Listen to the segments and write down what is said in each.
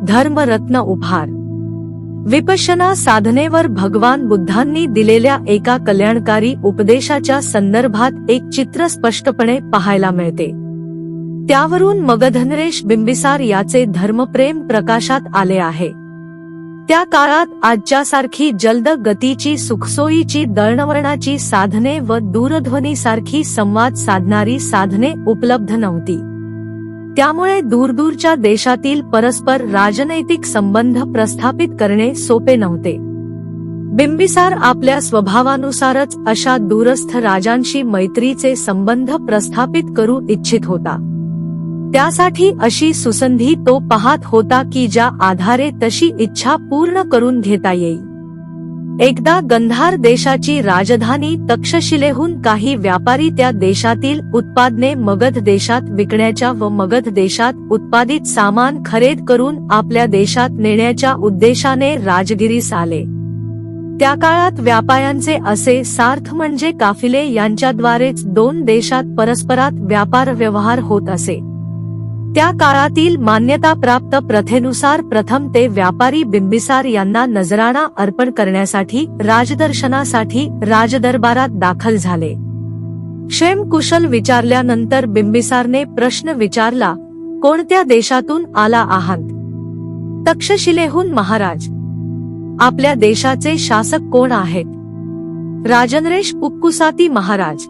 धर्मरत्न उपहार. विपश्यना साधनेवर भगवान बुद्धांनी दिलेल्या एका कल्याणकारी उपदेशाच्या संदर्भात एक चित्र स्पष्टपणे पाहायला मिळते. त्यावरून मगधनरेश बिंबिसार याचे धर्मप्रेम प्रकाशात आले आहे. त्या काळात आजच्यासारखी जलद गतीची सुखसोयीची दळणवळणाची साधने व दूरध्वनीसारखी संवाद साधणारी साधने उपलब्ध नव्हती. त्यामुळे दूरदूरच्या देशातील परस्पर राजनैतिक संबंध प्रस्थापित करणे सोपे नव्हते. बिंबिसार आपल्या स्वभावानुसारच अशा दूरस्थ राजांशी मैत्रीचे संबंध प्रस्थापित करू इच्छित होता. त्यासाठी अशी सुसंधी तो पाहत होता की ज्या आधारे तशी इच्छा पूर्ण करून घेता येईल. एकदा गंधार देशाची राजधानी तक्षशिलेहून काही व्यापारी त्या देशातील उत्पादने मगध देशात विकण्याच्या व मगध देशात उत्पादित सामान खरेद करून आपल्या देशात नेण्याच्या उद्देशाने राजगिरीस आले. त्या काळात व्यापाऱ्यांचे असे सार्थ म्हणजे काफिले यांच्याद्वारेच दोन देशात परस्परात व्यापार व्यवहार होत असे. त्या काळातील मान्यताप्राप्त प्रथेनुसार प्रथम ते व्यापारी बिंबिसार यांना नजराणा अर्पण करण्यासाठी राजदर्शनासाठी राजदरबारात दाखल झाले. क्षेमकुशल विचारल्यानंतर बिंबिसारने प्रश्न विचारला, कोणत्या देशातून आला आहात? तक्षशिलेहून महाराज. आपल्या देशाचे शासक कोण आहेत? राजनरेश पुक्कुसाती महाराज.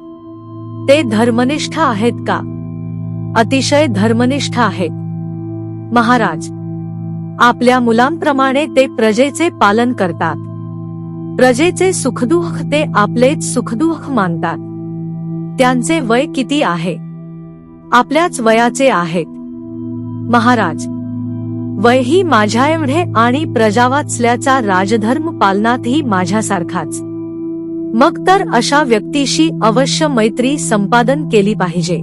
ते धर्मनिष्ठ आहेत का? अतिशय धर्मनिष्ठ आहेत महाराज. आपल्या मुलांप्रमाणे ते प्रजेचे पालन करतात. प्रजेचे सुखदुःख ते आपलेच सुखदुःख मानतात. त्यांचे वय किती आहे? आपल्याच वयाचे आहेत महाराज. वयही माझ्या एवढे आणि प्रजावात्सल्याचा राजधर्म पालनातही माझ्यासारखाच. मग तर अशा व्यक्तीशी अवश्य मैत्री संपादन केली पाहिजे.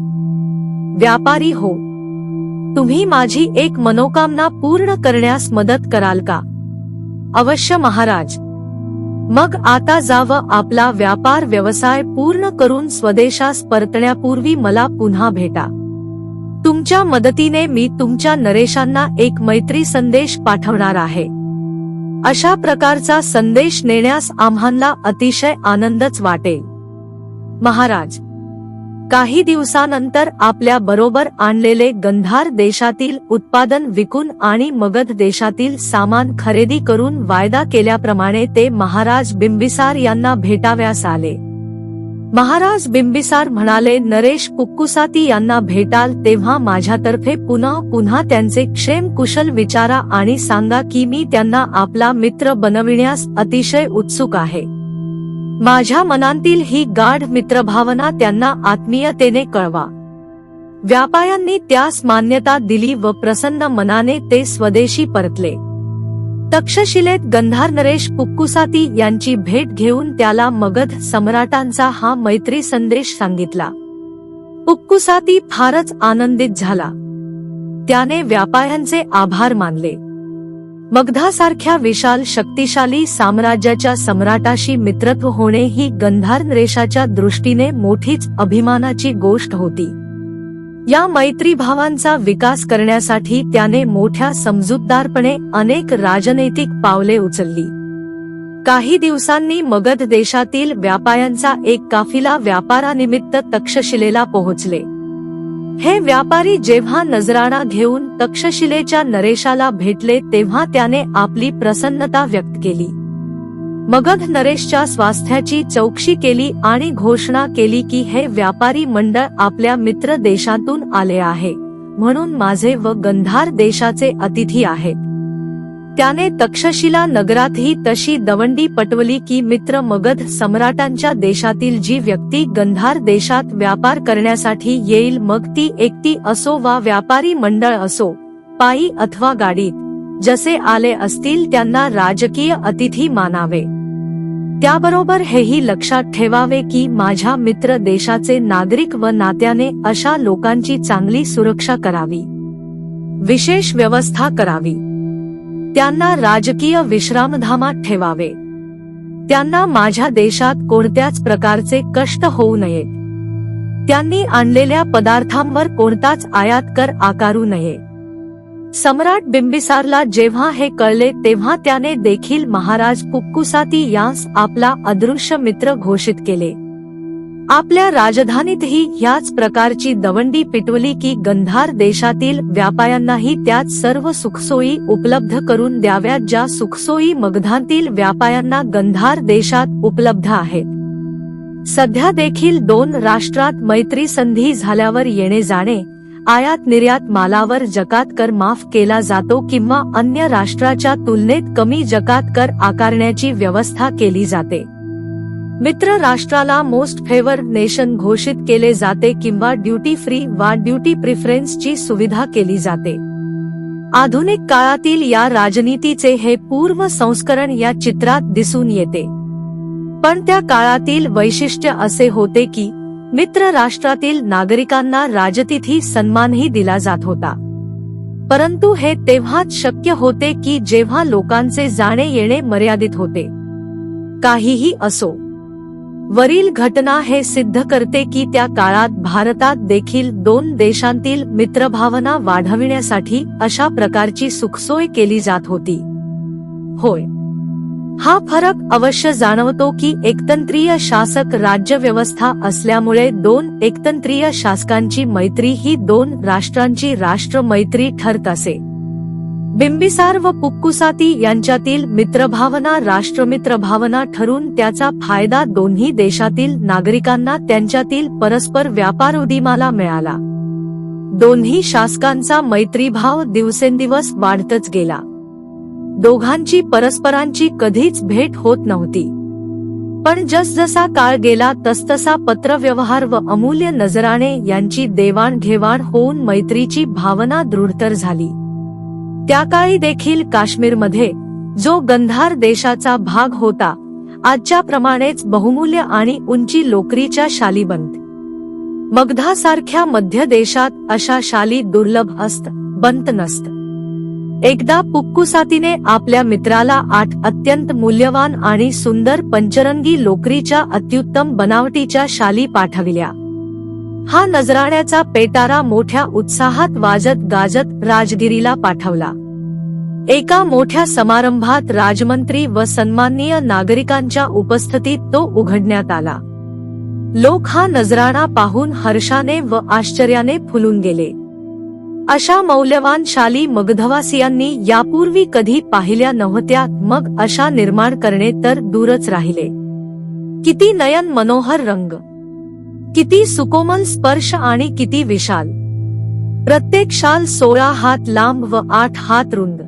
व्यापारी हो, तुम्ही माझी एक मनोकामना पूर्ण करण्यास मदत कराल का? अवश्य महाराज. मग आता जावं, आपला व्यापार व्यवसाय पूर्ण करून स्वदेशास परतण्यापूर्वी मला पुन्हा भेटा. तुमच्या मदतीने मी तुमच्या नरेशांना एक मैत्री संदेश पाठवणार आहे. अशा प्रकारचा संदेश नेण्यास आम्हाला अतिशय आनंदच वाटेल महाराज. काही दिवसानंतर आपल्या बरोबर आणलेले गंधार देशातील उत्पादन विकून आणि मगध देशातील सामान खरेदी करून वायदा केल्याप्रमाणे ते महाराज बिंबिसार यांना भेटाव्यास आले. महाराज बिंबिसार म्हणाले, नरेश पुक्कुसाती यांना भेटाल तेव्हा माझ्यातर्फे पुन्हा पुन्हा त्यांचे क्षेम कुशल विचारा आणि सांगा की मी त्यांना आपला मित्र बनविण्यास अतिशय उत्सुक आहे. माझ्या मनातील ही गाढ मित्रभावना त्यांना आत्मीयतेने कळवा. व्यापाऱ्यांनी त्यास मान्यता दिली व प्रसन्न मनाने ते स्वदेशी परतले. तक्षशिलेत गंधार नरेश पुक्कुसाती यांची भेट घेऊन त्याला मगध सम्राटांचा हा मैत्री संदेश सांगितला. पुक्कुसाती फारच आनंदित झाला. त्याने व्यापाऱ्यांचे आभार मानले. मगधासारख्या विशाल शक्तिशाली साम्राज्याच्या सम्राटाशी मित्रत्व होणे ही गंधार नरेशाच्या दृष्टीने मोठीच अभिमानाची गोष्ट होती. या मैत्रीभावांचा विकास करण्यासाठी त्याने मोठ्या समजूतदारपणे अनेक राजनैतिक पावले उचलली. काही दिवसांनी मगध देशातील व्यापाऱ्यांचा एक काफिला व्यापारानिमित्त तक्षशिलेला पोहोचले. हे व्यापारी जेव्हा नजराणा घेऊन तक्षशिलेच्या नरेशाला भेटले तेव्हा त्याने आपली प्रसन्नता व्यक्त केली. मगध नरेशच्या स्वास्थ्याची चौकशी केली आणि घोषणा केली की हे व्यापारी मंडळ आपल्या मित्र देशातून आले आहे, म्हणून माझे व गंधार देशाचे अतिथी आहेत. त्याने तक्षशिला नगरातही तशी दवंडी पटवली की मित्र मगध सम्राटांच्या देशातील जी व्यक्ती गंधार देशात व्यापार करण्यासाठी येईल, मग ती एकटी असो वा व्यापारी मंडळ असो, पायी अथवा गाडीत, जसे आले असतील त्यांना राजकीय अतिथी मानावे. त्याबरोबर हेही लक्षात ठेवावे की माझ्या मित्र देशाचे नागरिक व नात्याने अशा लोकांची चांगली सुरक्षा करावी, विशेष व्यवस्था करावी. त्यांना राजकीय विश्रामधामात ठेवावे. त्यांना माझ्या देशात कोणत्याच प्रकारचे कष्ट होऊ नयेत. त्यांनी आणलेल्या पदार्थांवर कोणताच आयात कर आकारू नये. सम्राट बिंबिसारला जेव्हा हे कळले तेव्हा त्याने देखील महाराज पुक्कुसाती यांस आपला अदृश्य मित्र घोषित केले. आपल्या राजधानीतही ह्याच प्रकारची दवंडी पिटवली की गंधार देशातील व्यापाऱ्यांनाही त्यात सर्व सुखसोयी उपलब्ध करून द्याव्यात ज्या सुखसोयी मगधांतील व्यापाऱ्यांना गंधार देशात उपलब्ध आहेत. सध्या देखील दोन राष्ट्रात मैत्री संधी झाल्यावर येणे जाणे, आयात निर्यात मालावर जकात कर माफ केला जातो किंवा अन्य राष्ट्राच्या तुलनेत कमी जकात कर आकारण्याची व्यवस्था केली जाते. मित्र राष्ट्राला मोस्ट फेवर्ड नेशन घोषित केले जाते किंवा ड्युटी फ्री वा ड्युटी प्रिफरन्सची सुविधा केली जाते. आधुनिक काळातील या राजनीतीचे हे पूर्व संस्करण या चित्रात दिसून येते. पण त्या काळातील वैशिष्ट्य असे होते की मित्र राष्ट्रातील नागरिकांना राजतिथी सन्मानही दिला जात होता. परंतु हे तेव्हाच शक्य होते की जेव्हा लोकांचे जाणे येणे मर्यादित होते. काहीही असो, वरील घटना हे सिद्ध करते की त्या काळात भारतात देखील दोन देशांतील मित्रभावना वाढविण्यासाठी अशा प्रकारची सुखसोय केली जात होती. होय, हा फरक अवश्य जाणवतो की एकतंत्रीय शासक राज्यव्यवस्था असल्यामुळे दोन एकतंत्रीय शासकांची मैत्री ही दोन राष्ट्रांची राष्ट्रमैत्री ठरत असे. बिंबिसार व पुक्कुसाती यांच्यातील मित्रभावना राष्ट्रमित्रभावना ठरून त्याचा फायदा दोन्ही देशातील नागरिकांना त्यांच्यातील परस्पर व्यापारोदीमाला मिळाला. दोन्ही शासकांचा मैत्रीभाव दिवसेंदिवस वाढतच गेला. दोघांची परस्परांची कधीच भेट होत नव्हती. पण जसजसा काळ गेला तसतसा पत्रव्यवहार व अमूल्य नजराणे यांची देवाणघेवाण होऊन मैत्रीची भावना दृढतर झाली. त्या काळी देखील काश्मीरमध्ये, जो गंधार देशाचा भाग होता, आजच्या प्रमाणेच बहुमूल्य आणि उंची लोकरीच्या शाली बनत. मगधासारख्या मध्य देशात अशा शाली दुर्लभ बनत नसत. एकदा पुक्कुसातीने आपल्या मित्राला 8 अत्यंत मूल्यवान आणि सुंदर पंचरंगी लोकरीच्या अत्युत्तम बनावटीच्या शाली पाठविल्या. हा नजराण्याचा पेटारा मोठ्या उत्साहात वाजत गाजत राजगिरीला पाठवला. एका मोठ्या समारंभात राजमंत्री व सन्माननीय नागरिकांच्या उपस्थितीत तो उघडण्यात आला. लोक हा नजराणा पाहून हर्षाने व आश्चर्याने फुलून गेले. अशा मौल्यवान शाली मगधवासियांनी यापूर्वी कधी पाहिल्या नव्हत्या. मग अशा निर्माण करणे तर दूरच राहिले. किती नयन मनोहर रंग, किती सुकोमल स्पर्श आणि किती विशाल. प्रत्येक शाल 16 हात लांब व 8 हात रुंद.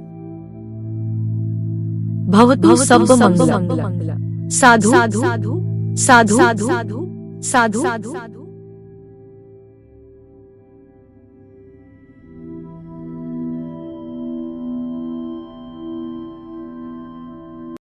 भवतु सब मंगलम. साधु साधु साधु साधु साधु साधु.